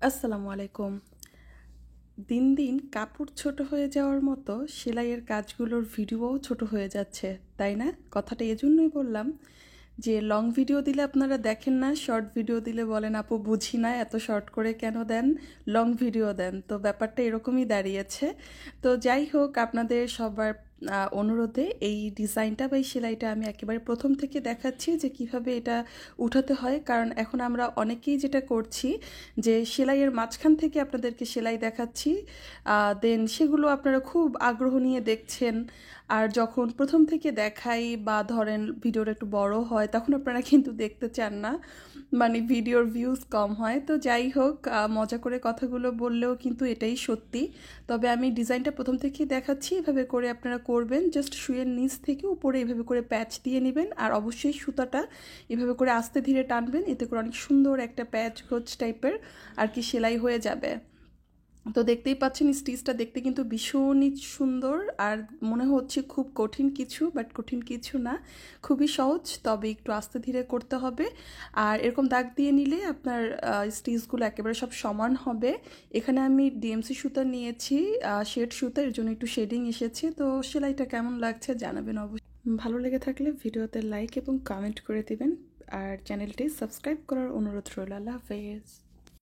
আসসালামু আলাইকুম। দিন দিন কাপড় ছোট হয়ে যাওয়ার মতো সেলাইয়ের কাজগুলোর ভিডিওও ছোট হয়ে যাচ্ছে, তাই না? কথাটা এজন্যই বললাম যে লং ভিডিও দিলে আপনারা দেখেন না, শর্ট ভিডিও দিলে বলেন আপু বুঝি না এত শর্ট করে কেন দেন, লং ভিডিও দেন। তো ব্যাপারটা এরকমই দাঁড়িয়েছে। তো যাই হোক, আপনাদের সবার অনুরোধে এই ডিজাইনটা বা এই সেলাইটা আমি একেবারে প্রথম থেকে দেখাচ্ছি যে কিভাবে এটা উঠাতে হয়। কারণ এখন আমরা অনেকেই যেটা করছি যে সেলাইয়ের মাঝখান থেকে আপনাদেরকে সেলাই দেখাচ্ছি, দেন সেগুলো আপনারা খুব আগ্রহ নিয়ে দেখছেন। আর যখন প্রথম থেকে দেখাই বা ধরেন ভিডিওটা একটু বড় হয় তখন আপনারা কিন্তু দেখতে চান না, মানে ভিডিওর ভিউজ কম হয়। তো যাই হোক, মজা করে কথাগুলো বললেও কিন্তু এটাই সত্যি। তবে আমি ডিজাইনটা প্রথম থেকেই দেখাচ্ছি, এভাবে করে আপনারা করবেন। জাস্ট শুয়ের নিচ থেকে উপরে এভাবে করে প্যাচ দিয়ে নেবেন, আর অবশ্যই সুতাটা এভাবে করে আস্তে ধীরে টানবেন, এতে করে অনেক সুন্দর একটা প্যাচ গোছ টাইপের আর কি সেলাই হয়ে যাবে। তো দেখতেই পাচ্ছেন স্টিচটা দেখতে কিন্তু ভীষণই সুন্দর, আর মনে হচ্ছে খুব কঠিন কিছু, বাট কঠিন কিছু না, খুবই সহজ, তবে একটু আস্তে ধীরে করতে হবে। আর এরকম দাগ দিয়ে নিলে আপনার স্টিচগুলো একেবারে সব সমান হবে। এখানে আমি ডিএমসি সুতা নিয়েছি, শেড সুতা, এর জন্য একটু শেডিং এসেছে। তো সেলাইটা কেমন লাগছে জানাবেন অবশ্যই। ভালো লেগে থাকলে ভিডিওতে লাইক এবং কমেন্ট করে দিবেন, আর চ্যানেলটি সাবস্ক্রাইব করার অনুরোধ রইল। আল্লাহ হাফেজ।